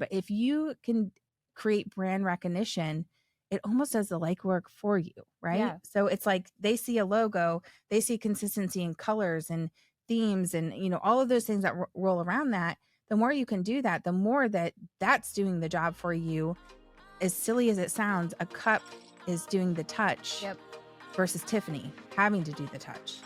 But if you can create brand recognition, it almost does the legwork for you, right? Yeah. So it's like they see a logo, they see consistency in colors and themes and, all of those things that roll around that. The more you can do that, the more that that's doing the job for you. As silly as it sounds, a cup is doing the touch Yep. versus Tiffany having to do the touch.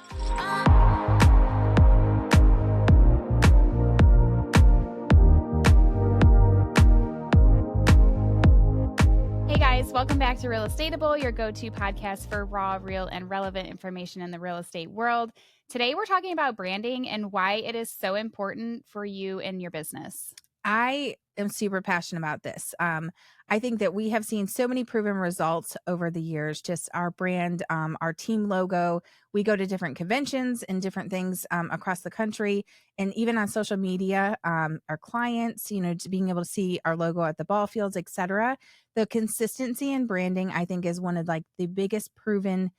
Hey guys, welcome back to Real Estateable, your go-to podcast for raw, real, and relevant information in the real estate world. Today, we're talking about branding and why it is so important for you in your business. I am super passionate about this. I think that we have seen so many proven results over the years, just our brand, our team logo. We go to different conventions and different things across the country, and even on social media, our clients, to being able to see our logo at the ball fields, etc. The consistency in branding, I think, is one of like the biggest proven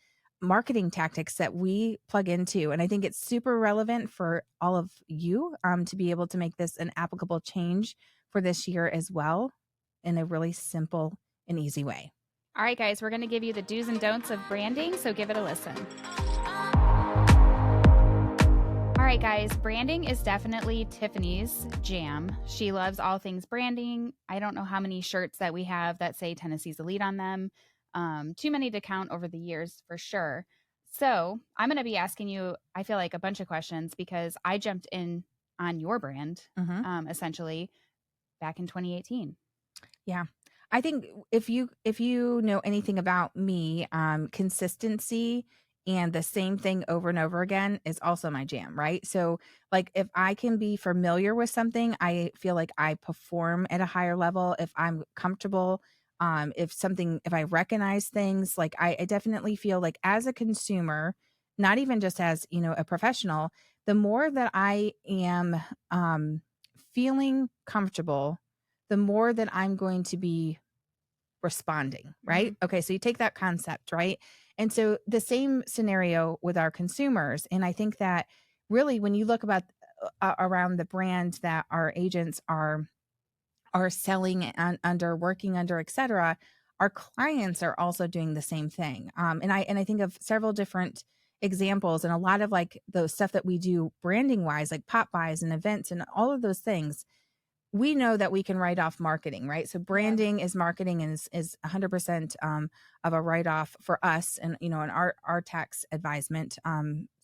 marketing tactics that we plug into. And I think it's super relevant for all of you to be able to make this an applicable change for this year as well in a really simple and easy way. All right, guys, we're going to give you the do's and don'ts of branding, so give it a listen. All right, guys, branding is definitely Tiffany's jam. She loves all things branding. I don't know how many shirts that we have that say Tennessee's Elite on them. Too many to count over the years for sure. So I'm going to be asking you, I feel like, a bunch of questions because I jumped in on your brand, essentially, back in 2018. Yeah. I think if you know anything about me, consistency and the same thing over and over again is also my jam, right? So like if I can be familiar with something, I feel like I perform at a higher level. If I'm comfortable, if I recognize things, like I definitely feel like as a consumer, not even just as, a professional, the more that I am feeling comfortable, the more that I'm going to be responding, right? Mm-hmm. Okay, so you take that concept, right? And so the same scenario with our consumers. And I think that really when you look about around the brand that our agents are selling under, working under, etc., our clients are also doing the same thing. And I think of several different examples, and a lot of like those stuff that we do branding wise, like pop buys and events and all of those things. We know that we can write off marketing, right? So branding is marketing and is 100% of a write off for us. And, and our tax advisement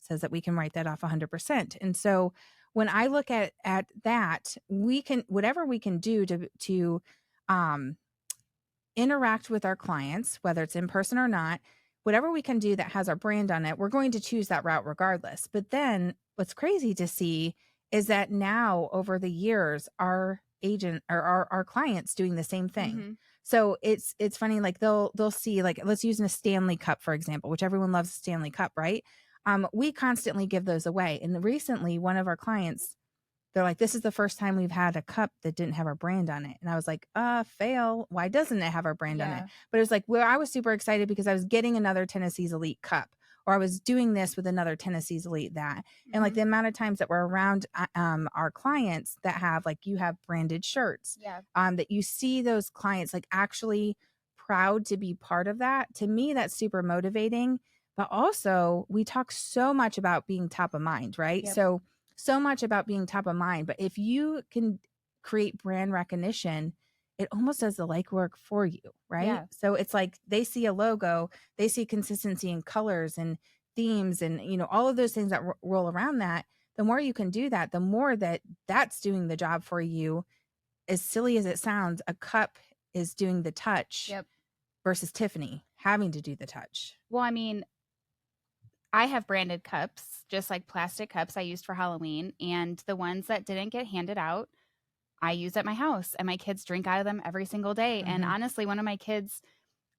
says that we can write that off 100%. And so when I look at that, we can, whatever we can do to interact with our clients, whether it's in person or not, whatever we can do that has our brand on it, we're going to choose that route regardless. But then what's crazy to see is that now over the years, our agent or our clients doing the same thing. Mm-hmm. So it's funny, like they'll see, like, let's use a Stanley Cup, for example, which everyone loves a Stanley Cup, right? We constantly give those away. And recently one of our clients, they're like, this is the first time we've had a cup that didn't have our brand on it. And I was like, fail. Why doesn't it have our brand on it? But it was like, well, I was super excited because I was getting another Tennessee's Elite cup, or I was doing this with another Tennessee's Elite that. And like the amount of times that we're around our clients that have, like, you have branded shirts, that you see those clients like actually proud to be part of that. To me, that's super motivating. But also we talk so much about being top of mind, right? Yep. So much about being top of mind. But if you can create brand recognition, it almost does the legwork for you, right? Yeah. So it's like they see a logo, they see consistency in colors and themes and, all of those things that roll around that. The more you can do that, the more that that's doing the job for you. As silly as it sounds, a cup is doing the touch versus Tiffany having to do the touch. Well, I mean, I have branded cups, just like plastic cups I used for Halloween. And the ones that didn't get handed out, I use at my house. And my kids drink out of them every single day. And honestly, one of my kids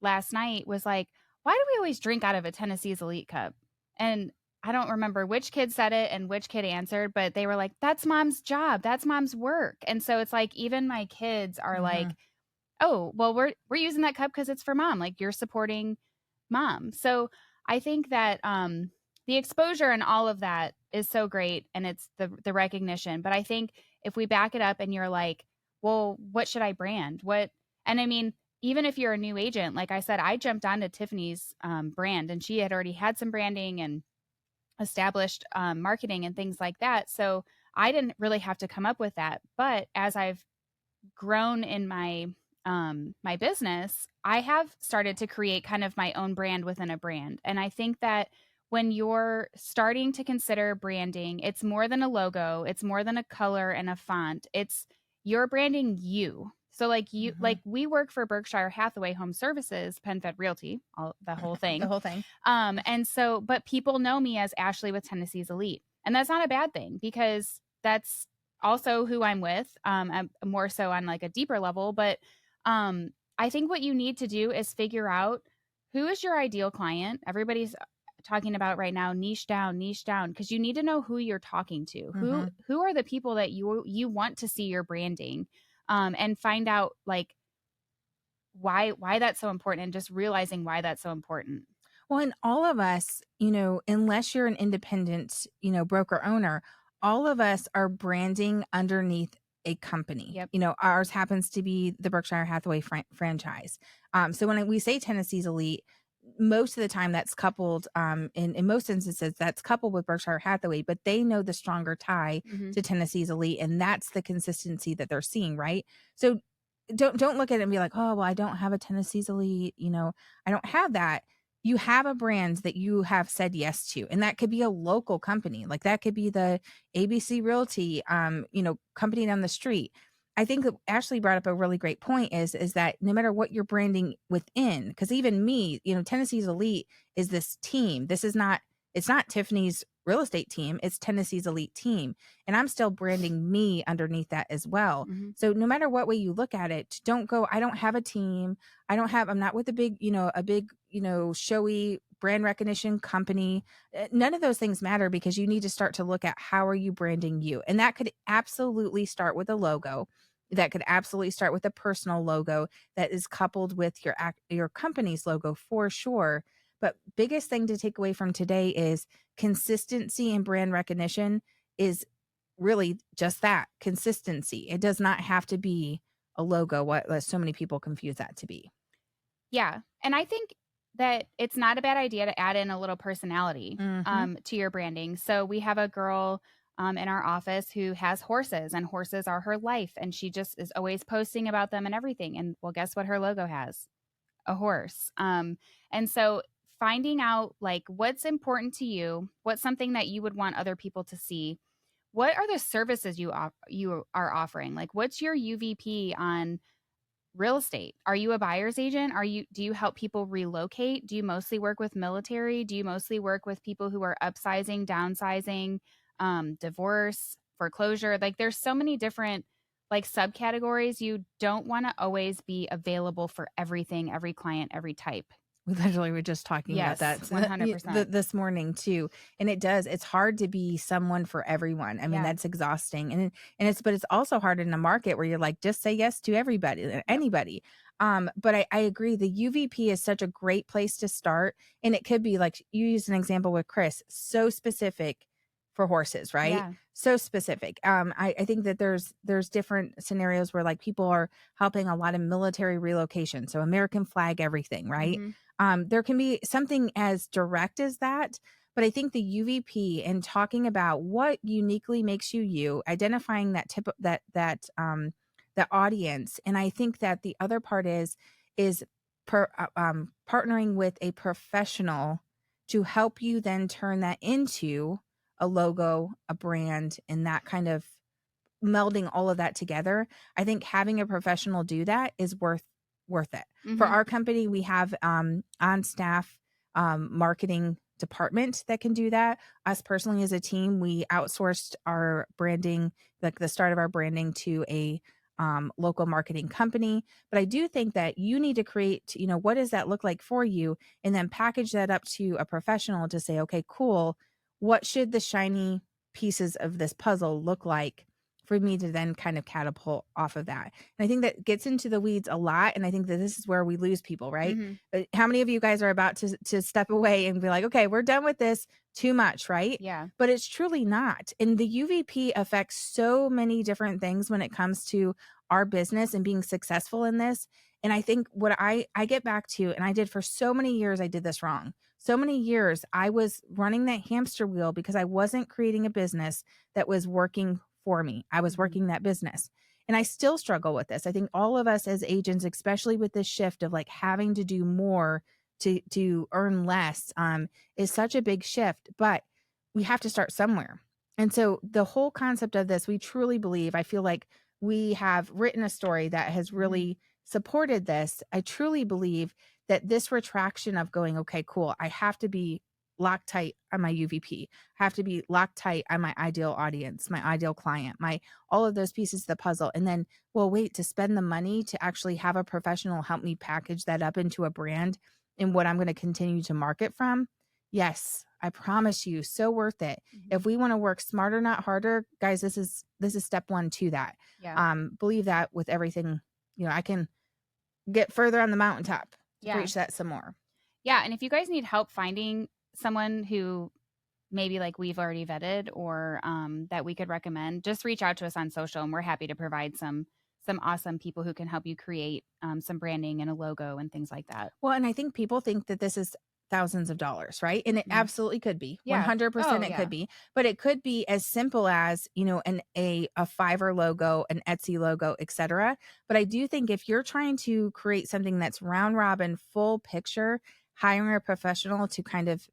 last night was like, why do we always drink out of a Tennessee's Elite cup? And I don't remember which kid said it and which kid answered, but they were like, that's mom's job. That's mom's work. And so it's like, even my kids are like, oh, well, we're using that cup because it's for mom. Like, you're supporting mom. So I think that the exposure and all of that is so great, and it's the recognition. But I think if we back it up and you're like, well, what should I brand? And I mean, even if you're a new agent, like I said, I jumped onto Tiffany's brand, and she had already had some branding and established marketing and things like that. So I didn't really have to come up with that. But as I've grown in my business, I have started to create kind of my own brand within a brand. And I think that when you're starting to consider branding, it's more than a logo, it's more than a color and a font. It's you're branding you. So Mhm. like we work for Berkshire Hathaway Home Services, PenFed Realty, all the whole The thing. whole thing. And so, but people know me as Ashlee with Tennessee's Elite. And that's not a bad thing because that's also who I'm with. I'm more so on like a deeper level. But I think what you need to do is figure out who is your ideal client. Everybody's talking about right now niche down, because you need to know who you're talking to. Mhm. Who are the people that you want to see your branding, and find out like why that's so important, and just realizing why that's so important. Well, and all of us, unless you're an independent, broker owner, all of us are branding underneath a company. Yep. Ours happens to be the Berkshire Hathaway franchise. So when we say Tennessee's Elite, most of the time that's coupled, in most instances, that's coupled with Berkshire Hathaway, but they know the stronger tie Hmm. to Tennessee's Elite, and that's the consistency that they're seeing, right? So don't look at it and be like, oh, well, I don't have a Tennessee's Elite, I don't have that. You have a brand that you have said yes to, and that could be a local company, like that could be the ABC Realty company down the street. I think that Ashlee brought up a really great point, is that no matter what you're branding within, because even me, Tennessee's Elite is this team. It's not Tiffany's real estate team, it's Tennessee's Elite team, and I'm still branding me underneath that as well. Hmm. So no matter what way you look at it, don't go, I don't have a team, I'm not with a big, showy brand recognition company. None of those things matter, because you need to start to look at how are you branding you. And that could absolutely start with a logo. That could absolutely start with a personal logo that is coupled with your company's logo, for sure. But biggest thing to take away from today is consistency and brand recognition is really just that, consistency. It does not have to be a logo, what so many people confuse that to be. Yeah. And I think that it's not a bad idea to add in a little personality Mhm. to your branding. So we have a girl in our office who has horses, and horses are her life. And she just is always posting about them and everything. And well, guess what her logo has? A horse. And so finding out like what's important to you, what's something that you would want other people to see. What are the services you are offering? Like, what's your UVP on real estate? Are you a buyer's agent? Do you help people relocate? Do you mostly work with military? Do you mostly work with people who are upsizing, downsizing, divorce, foreclosure? Like there's so many different like subcategories. You don't want to always be available for everything, every client, every type. We literally were just talking about Yes, that 100%. this morning too. And it's hard to be someone for everyone. I mean, Yeah. that's exhausting. But it's also hard in a market where you're like, just say yes to everybody, Yep. anybody. But I agree. The UVP is such a great place to start. And it could be like you used an example with Chris, so specific for horses, right? Yeah. So specific. I think that there's different scenarios where like people are helping a lot of military relocation. So American flag, everything, right? Hmm. There can be something as direct as that, but I think the UVP and talking about what uniquely makes you you, identifying that tip the audience, and I think that the other part is partnering with a professional to help you then turn that into a logo, a brand, and that kind of melding all of that together. I think having a professional do that is worth it. For Hmm. our company, we have on staff marketing department that can do that. Us personally as a team, we outsourced our branding, like the start of our branding, to a local marketing company. But I do think that you need to create, what does that look like for you, and then package that up to a professional to say, okay, cool. What should the shiny pieces of this puzzle look like for me to then kind of catapult off of that? And I think that gets into the weeds a lot. And I think that this is where we lose people, right? Hmm. How many of you guys are about to step away and be like, okay, we're done with this too much, right? Yeah. But it's truly not. And the UVP affects so many different things when it comes to our business and being successful in this. And I think what I get back to, and I did for so many years, I did this wrong. So many years I was running that hamster wheel because I wasn't creating a business that was working for me. I was Mhm. working that business. And I still struggle with this. I think all of us as agents, especially with this shift of like having to do more to earn less, is such a big shift. But we have to start somewhere. And so the whole concept of this, we truly believe, I feel like we have written a story that has Mhm. really supported this. I truly believe that this retraction of going, okay, cool, I have to be locked tight on my UVP, have to be locked tight on my ideal audience, my ideal client, my all of those pieces of the puzzle. And then, well, wait, to spend the money to actually have a professional help me package that up into a brand and what I'm going to continue to market from. Yes, I promise you, so worth it. Mhm. If we want to work smarter, not harder, guys, this is step one to that. Yeah. Believe that with everything, I can get further on the mountaintop to Yeah. preach that some more. Yeah. And if you guys need help finding someone who maybe like we've already vetted or that we could recommend, just reach out to us on social and we're happy to provide some awesome people who can help you create some branding and a logo and things like that. Well, and I think people think that this is thousands of dollars, right? And it Mm-mm. absolutely could be. Yeah. 100% Oh, it could yeah. be. But it could be as simple as, a Fiverr logo, an Etsy logo, etc. But I do think if you're trying to create something that's round robin, full picture, hiring a professional to kind of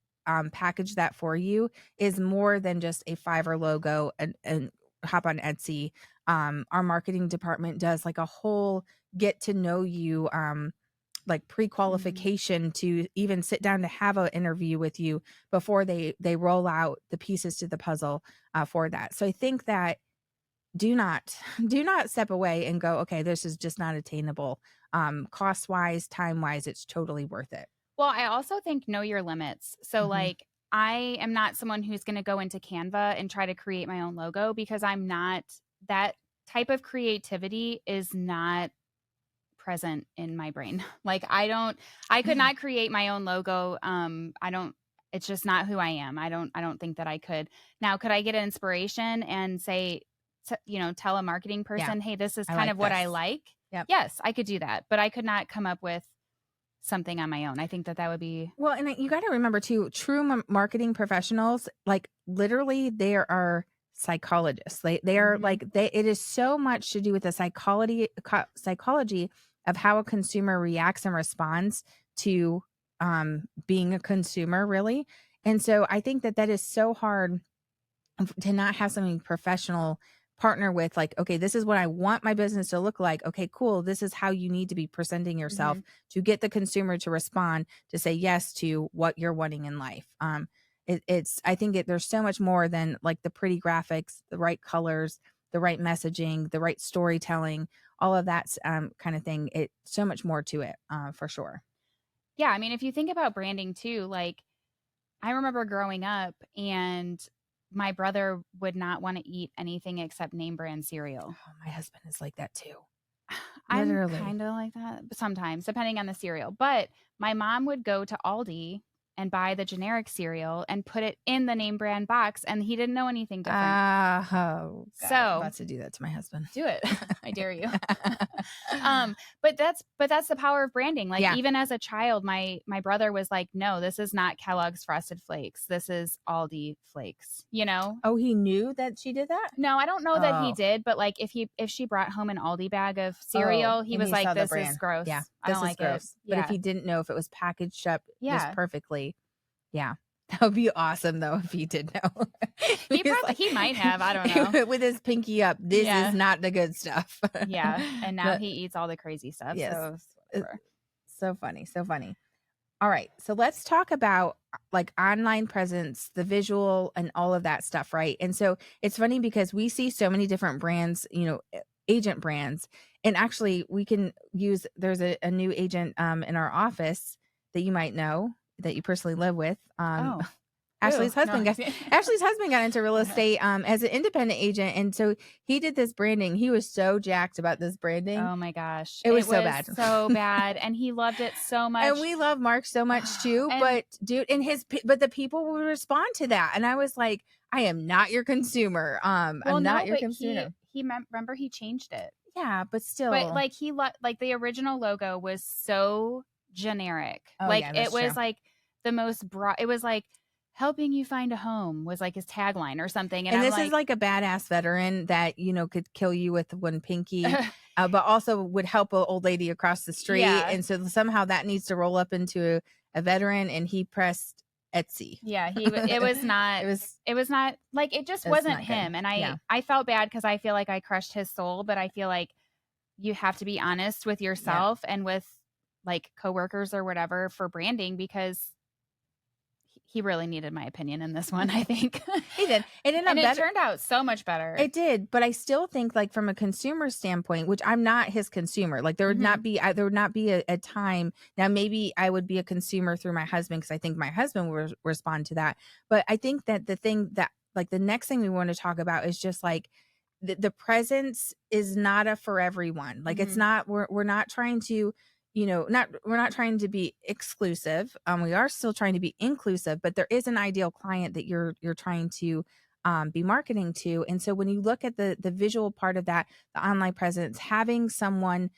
package that for you is more than just a Fiverr logo and hop on Etsy. Our marketing department does like a whole get to know you like Mhm. pre-qualification to even sit down to have an interview with you before they roll out the pieces to the puzzle for that. So I think that do not do not step away and go, okay, this is just not attainable. Cost wise, time wise, it's totally worth it. Well, I also think know your limits. So, Hmm. like, I am not someone who's going to go into Canva and try to create my own logo because I'm not that type of creativity is not present in my brain. Like, I could not create my own logo. I don't, it's just not who I am. I don't think that I could. Now, could I get an inspiration and say, tell a marketing Yeah, person, hey, this is I kind like of what I this. like? Yep. Yes, I could do that, but I could not come up with something on my own. I think that that would be Well, and you got to remember too, true marketing professionals, like literally, there are psychologists. They are mhm, like they. It is so much to do with the psychology of how a consumer reacts and responds to being a consumer, really. And so I think that that is so hard to not have something professional partner with, like, okay, this is what I want my business to look like. Okay, cool, this is how you need to be presenting yourself mhm. to get the consumer to respond to say yes to what you're wanting in life. It's I think there's so much more than like the pretty graphics, the right colors, the right messaging, the right storytelling, all of that kind of thing. It's so much more to it, for sure. Yeah, I mean, if you think about branding too, like, I remember growing up and my brother would not wanna eat anything except name brand cereal. Oh, my husband is like that too. I'm Literally. kinda like that sometimes, depending on the cereal, but my mom would go to Aldi and buy the generic cereal and put it in the name brand box, and he didn't know anything different. Oh god, I'm So about to do that to my husband. do it. I dare you. But that's the power of branding. Like Yeah. even as a child, my brother was like, "No, this is not Kellogg's Frosted Flakes. This is Aldi Flakes." You know? Oh, he knew that she did that? No, I don't know that he Oh. did, but like if she brought home an Aldi bag of Oh, cereal, he and was he like, saw the "This is brand. gross. Yeah, I don't this is like it." gross. But if Yeah. he didn't know if it was packaged up just Yeah. perfectly, yeah. That would be awesome though if he did know. He's like He might have, I don't know. with his pinky up, this is Yeah. not the good stuff. Yeah. And now But he eats all the crazy stuff, yes, so it's it's whatever. so funny, so funny. All right. So let's talk about like online presence, the visual and all of that stuff, right? And so it's funny because we see so many different brands, agent brands. And actually we can use there's a new agent in our office that you might know that you personally live with. Oh. Who? Ashley's No. husband got Ashley's husband got into real estate as an independent agent. And so he did this branding. He was so jacked about this branding. Oh my gosh. It was It so was bad. so bad, and he loved it so And much. we love Mark so much too, And but dude, and but the people will respond to that, and I was like, I am not your consumer. well, I'm not no, your but he consumer. he remember he changed it. Yeah, but But, still. like, like, the original logo was so generic. Oh, Like, yeah, it that's was, true. like, the most broad it was, like, "Helping you find a home" was, like, his tagline or something, and And I'm this is like like a badass veteran that, could kill you with one pinky, but also would help a old lady across the street, Yeah. and so somehow that needs to roll up into a veteran, and he pressed Etsy. Yeah, it was not It was like, it just it's wasn't not good. him, and Yeah. I felt bad because I feel like I crushed his soul, but I feel like you have to be honest with Yeah. yourself and with, like, coworkers or whatever for branding because he really needed my opinion in this one, I think. He did. It ended And up it better. turned out so much better. It did, but I still think, like, from a consumer standpoint, which I'm not his consumer, like, Mhm. there would not be a time now maybe I would be a consumer through my husband because I think my husband will respond to that, but I think that the thing that like, the next thing we wanna talk about is just, like, the presence is not a for everyone, like, it's Mhm. not we're not trying to, not we're not trying to be exclusive, we are still trying to be inclusive, but there is an ideal client that you're trying to be marketing to. And so when you look at the visual part of that, the online presence, having someone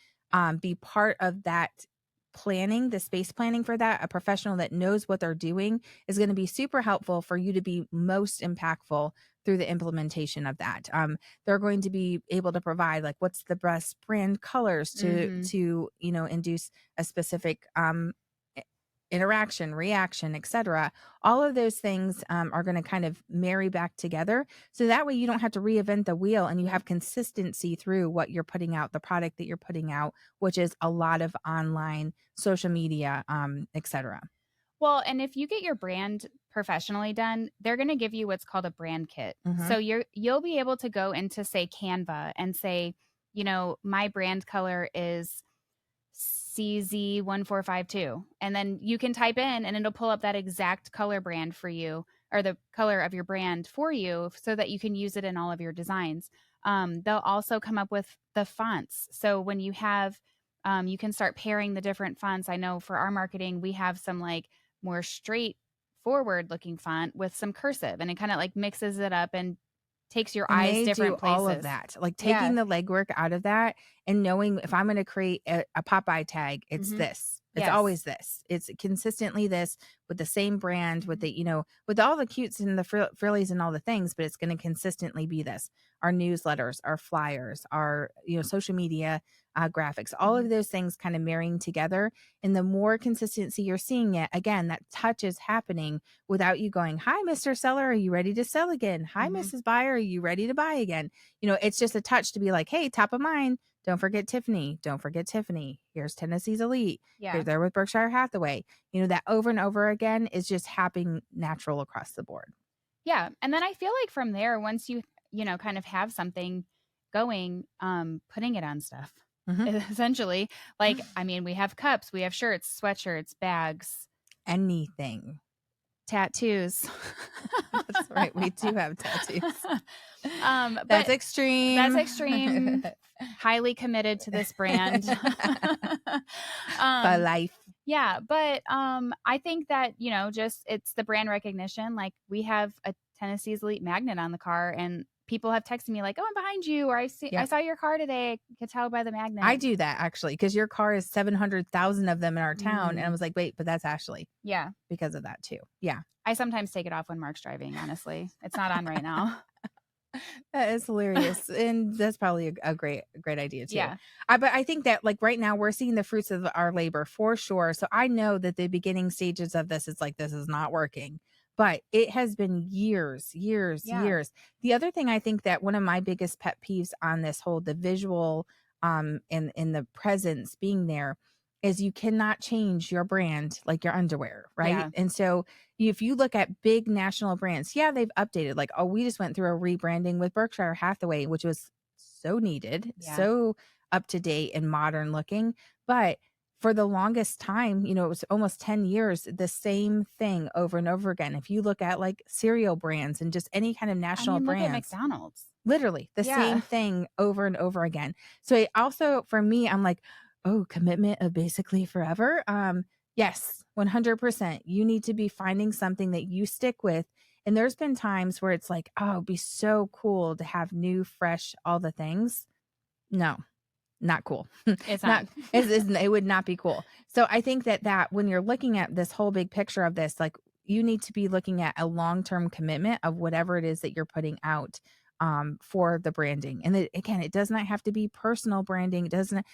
be part of that planning, the space planning for that, a professional that knows what they're doing is going to be super helpful for you to be most impactful through the implementation of that. They're going to be able to provide like what's the best brand colors Mhm. to induce a specific i- interaction, reaction, etc. All of those things are going to kind of marry back together. So that way you don't have to reinvent the wheel and you have consistency through what you're putting out, the product that you're putting out, which is a lot of online social media, etc. Well, and if you get your brand professionally done, they're gonna give you what's called a brand kit. Mm-hmm. So you'll be able to go into, say, Canva and say, "My brand color is CZ1452." And then you can type in and it'll pull up that exact color brand for you or the color of your brand for you so that you can use it in all of your designs. They'll also come up with the fonts. So when you can start pairing the different fonts. I know for our marketing, we have some like more straight forward looking font with some cursive and it kind of like mixes it up and takes your And eyes they do different all of places. that, like Yeah. taking the legwork out of that and knowing if I'm going to create a Popeye tag, it's Hmm. this. It's Yes. always this. It's consistently this with the same brand, with with all the cutes and the frillies and all the things, but it's going to consistently be this. Our newsletters, our flyers, our, social media graphics, all of Hmm. those things kind of marrying together. And the more consistency you're seeing it, again, that touch is happening without you going, "Hi, Mr. Seller, are you ready to sell again? Hi, Hmm. Mrs. Buyer, are you ready to buy again?" It's just a touch to be like, "Hey, top of mind. Don't forget Tiffany. Don't forget Tiffany. Here's Tennessee's Elite. Here Yeah. they're with Berkshire Hathaway." That over and over again is just happening natural across the board. Yeah, and then I feel like from there, once kind of have something going, putting it on stuff, Mhm. essentially. Like, I mean, we have cups, we have shirts, sweatshirts, bags, Anything. tattoos. That's right. We do have tattoos. That's But that's extreme. extreme, highly committed to this brand. For Um, life. yeah, but, I think that, just it's the brand recognition, like, we have a Tennessee's Elite magnet on the car, and people have texted me like, "Oh, I'm behind you," or I Yep. saw your car today, I could tell by the I magnet." do that actually because your car is 700,000 of them in our town. And I Mm, was like, wait, but that's Ashley yeah. because of that too. Yeah. I sometimes take it off when Mark's driving, honestly. It's not on right now. That is hilarious. And that's probably a great idea too. Yeah. But I think that like right now we're seeing the fruits of our labor for sure. So I know that the beginning stages of this is like, this is not working. But it has been years, years, Yeah. years. The other thing I think that one of my biggest pet peeves on this whole the visual and the presence being there is you cannot change your brand like your underwear, right? Yeah. And so if you look at big national brands, yeah, they've updated. Like, oh, we just went through a rebranding with Berkshire Hathaway, which was so needed, Yeah. so up to date and modern looking. But for the longest time, it was almost 10 years, the same thing over and over again. If you look at like cereal brands and just any kind of I national mean, look at brands, McDonald's. literally the same Yeah. thing over and over again. So it also for me, I'm like, oh, commitment of basically forever. Yes, 100%. You need to be finding something that you stick with. And there's been times where it's like, oh, it'd be so cool to have new, fresh, all the things. No. not cool. It's Not not. it would not be cool. So I think that when you're looking at this whole big picture of this, like you need to be looking at a long-term commitment of whatever it is that you're putting out for the branding. And again, it does not have to be personal branding. It doesn't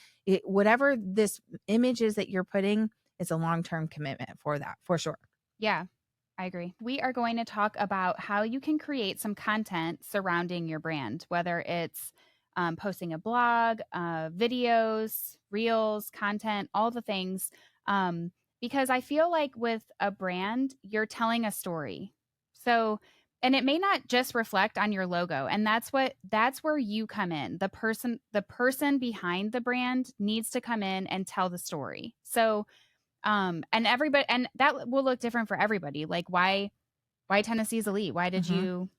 whatever this image is that you're putting is a long-term commitment for that, for sure. Yeah, I agree. We are going to talk about how you can create some content surrounding your brand, whether it's posting a blog, videos, reels, content, all the things. Because I feel like with a brand, you're telling a story. So, and it may not just reflect on your logo. And that's where you come in. The person behind the brand needs to come in and tell the story. So, and everybody, and that will look different for everybody. Like why Tennessee's elite? Why did Mhm. you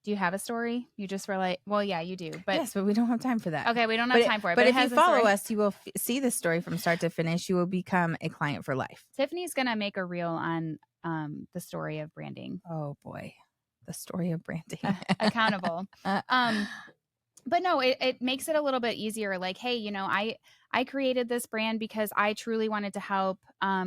do you have a story? You just were like, well, yeah, you do. But Yes, but we don't have time for that. okay, we don't have time for it, But but it if you has a follow story. us, you will see the story from start to finish. You will become a client for life. Tiffany's gonna make a reel on the story of branding. Oh boy, the story of branding. Accountable. But no, it makes it a little bit easier. Like, hey, I created this brand because I truly wanted to help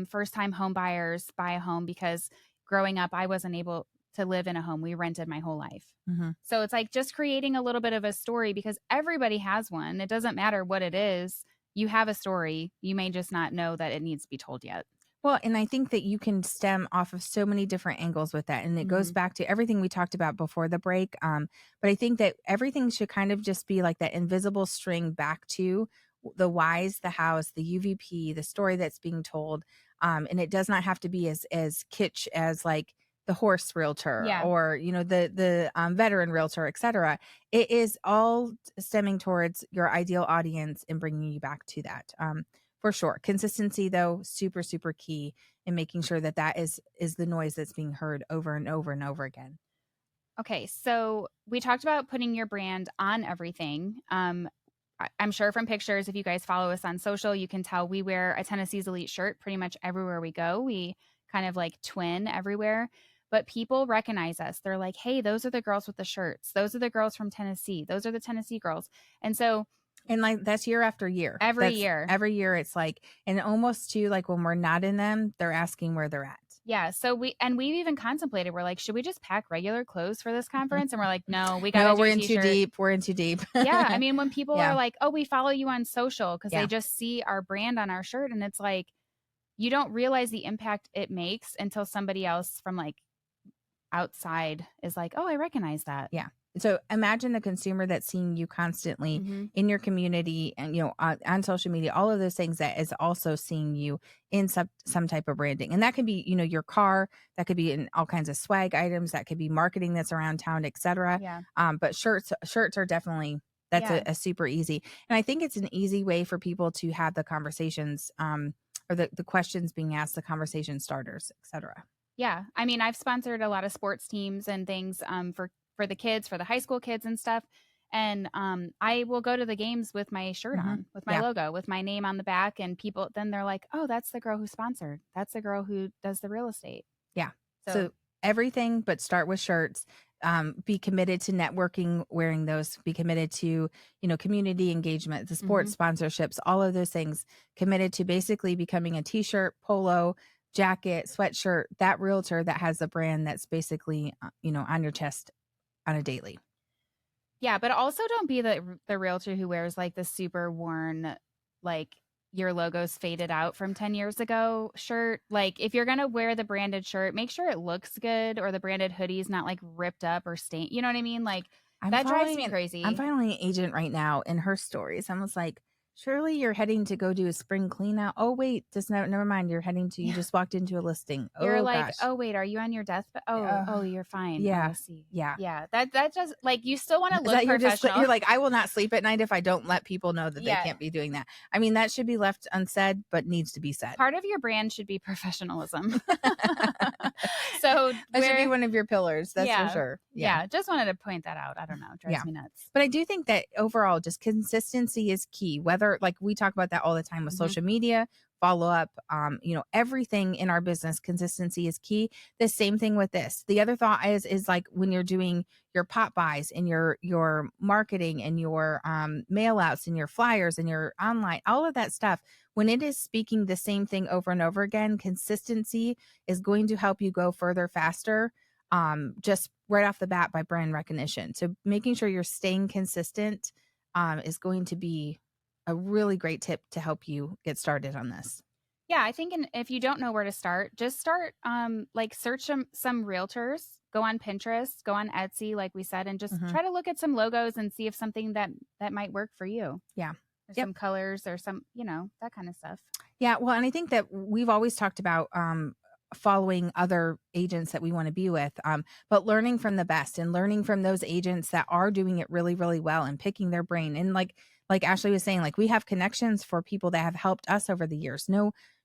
first time home buyers buy a home, because growing up I wasn't able to live in a home. We rented my whole life. Mhm. So it's like just creating a little bit of a story, because everybody has one. It doesn't matter what it is. You have a story. You may just not know that it needs to be told yet. Well, and I think that you can stem off of so many different angles with that. And it goes Mm-hmm. back to everything we talked about before the break. But I think that everything should kind of just be like that invisible string back to the whys, the hows, the UVP, the story that's being told. And it does not have to be as kitsch as like the horse realtor Yeah. or, the veteran realtor, et cetera. It is all stemming towards your ideal audience and bringing you back to that. For sure. Consistency, though, super, super key in making sure that that is the noise that's being heard over and over and over again. Okay, so we talked about putting your brand on everything. I'm sure from pictures, if you guys follow us on social, you can tell we wear a Tennessee's Elite shirt pretty much everywhere we go. We kind of like twin everywhere, but people recognize us. They're like, hey, those are the girls with the shirts. Those are the girls from Tennessee. Those are the Tennessee girls. And so And like that's year after year. every That's year, every year it's like, and almost too like when we're not in them, they're asking where they're at. yeah. So we've even contemplated, we're like, should we just pack regular clothes for this conference? And we're like, no, we got to No, do we're a in too t-shirt. deep. We're in too deep. Yeah. I mean, when people are Yeah. like, oh, we follow you on social because Yeah. they just see our brand on our shirt. And it's like, you don't realize the impact it makes until somebody else from like outside is like, oh, I recognize that. Yeah. So imagine the consumer that's seeing you constantly Mm-hmm. in your community and, on social media, all of those things that is also seeing you in some type of branding. And that could be, your car, that could be in all kinds of swag items, that could be marketing that's around town, etc. Yeah. But shirts are definitely, that's Yeah. a super easy. And I think it's an easy way for people to have the conversations, or the questions being asked, the conversation starters, etc. Yeah. I mean, I've sponsored a lot of sports teams and things for the kids, for the high school kids and stuff. And I will go to the games with my shirt Mm-hmm. on, with my Yeah. logo, with my name on the back. And people, then they're like, oh, that's the girl who sponsored. That's the girl who does the real estate. Yeah. So, So everything, but start with shirts. Be committed to networking, wearing those. Be committed to, community engagement, the sports sponsorships, all of those things. Committed to basically becoming a t-shirt, polo, jacket, sweatshirt, that realtor that has a brand that's basically, on your chest on a daily. yeah, but also don't be the realtor who wears like the super worn, like your logo's faded out from 10 years ago shirt. Like if you're going to wear the branded shirt, make sure it looks good, or the branded hoodie's not like ripped up or stained. You know what I mean? Like that drives me I'm crazy. following an agent right now in her stories. I was like, surely you're heading to go do a spring clean out. Oh, wait, just never mind. You're heading to, you Yeah. just walked into a listing. You're Oh, like, gosh. oh wait, are you on your deathbed? Oh, you're fine. Oh, Yeah. I see. Yeah. Yeah, that just like you still want to Is look that professional. you're like, I will not sleep at night if I don't let people know that they Yeah. can't be doing that. I mean, that should be left unsaid, but needs to be said. Part of your brand should be professionalism. So that should be one of your pillars. That's for sure. Yeah. Just wanted to point that out. I don't know. It drives me nuts. But I do think that overall, just consistency is key, whether matter, like we talk about that all the time with Mhm. social media, follow up, everything in our business, consistency is key. The same thing with this. The other thought is like when you're doing your pop buys and your marketing and your mail outs and your flyers and your online, all of that stuff, when it is speaking the same thing over and over again, consistency is going to help you go further faster, just right off the bat by brand recognition. So making sure you're staying consistent is going to be a really great tip to help you get started on this. Yeah, I think if you don't know where to start, just start, like search some realtors, go on Pinterest, go on Etsy, like we said, and just Hmm. try to look at some logos and see if something that might work for you, Yeah. or Yep. some colors, or some, that kind of stuff. Yeah, well, and I think that we've always talked about following other agents that we want to be with, but learning from the best and learning from those agents that are doing it really, really well and picking their brain. And like Ashlee was saying, like we have connections for people that have helped us over the years.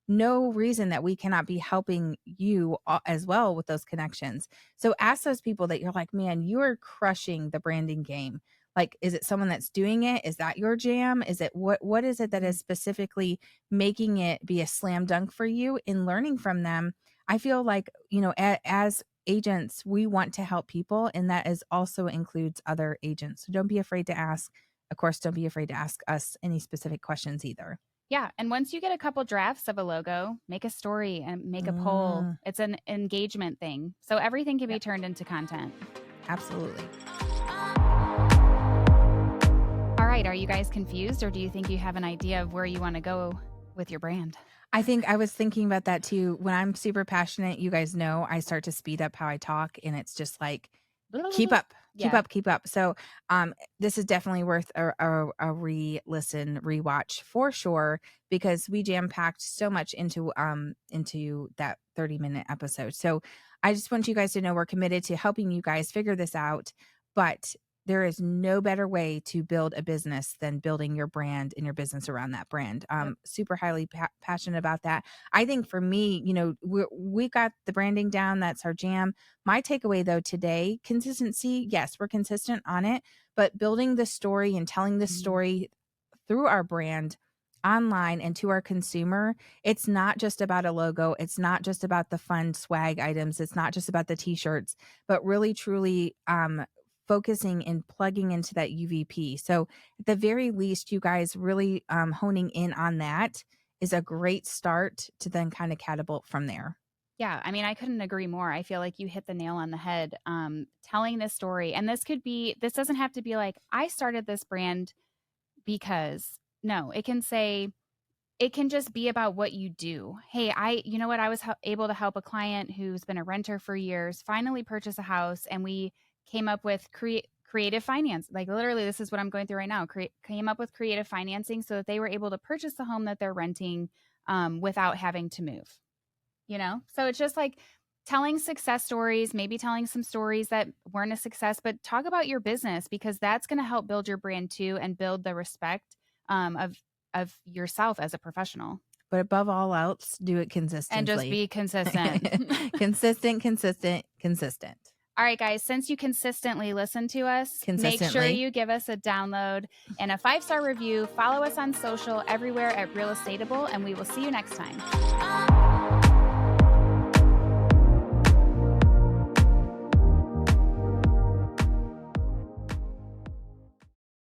No reason that we cannot be helping you as well with those connections. So ask those people that you're like, man, you are crushing the branding game. Like, is it someone that's doing it? Is that your jam? Is it what is it that Mhm. is specifically making it be a slam dunk for you? In learning from them, I feel like, as agents, we want to help people, and that is also includes other agents. So don't be afraid to ask. Of course, don't be afraid to ask us any specific questions either. Yeah, and once you get a couple drafts of a logo, make a story and make a poll. Mm, It's an engagement thing, so everything can be yep, turned into content. absolutely. All right, are you guys confused, or do you think you have an idea of where you want to go with your brand? I think I was thinking about that too. When I'm super passionate, you guys know I start to speed up how I talk, and it's just like, keep up, keep Yeah. up, keep up. So, this is definitely worth a re-listen, rewatch for sure, because we jam packed so much into that 30-minute episode. So, I just want you guys to know we're committed to helping you guys figure this out, but there is no better way to build a business than building your brand and your business around that brand. Yep. Super highly passionate about that. I think for me, we got the branding down. That's our jam. My takeaway though today, consistency, yes, we're consistent on it, but building the story and telling the Mhm. story through our brand online and to our consumer, it's not just about a logo, it's not just about the fun swag items, it's not just about the t-shirts, but really truly focusing and plugging into that UVP. So at the very least, you guys really honing in on that is a great start to then kind of catapult from there. Yeah, I mean, I couldn't agree more. I feel like you hit the nail on the head. Telling this story, and this doesn't have to be like, I started this brand because, no, it can just be about what you do. Hey, you know what? I was able to help a client who's been a renter for years finally purchase a house, and we came up with creative finance. Like literally, this is what I'm going through right now. Came up with creative financing so that they were able to purchase the home that they're renting, without having to move. So it's just like telling success stories, maybe telling some stories that weren't a success, but talk about your business, because that's going to help build your brand too, and build the respect, of yourself as a professional, But above all else, do it and just consistently. be consistent. Consistent, consistent, consistent. All right, guys, since you consistently listen to us, make sure Consistently. you give us a download and a 5-star review. Follow us on social everywhere at Real Estateable, and we will see you next time.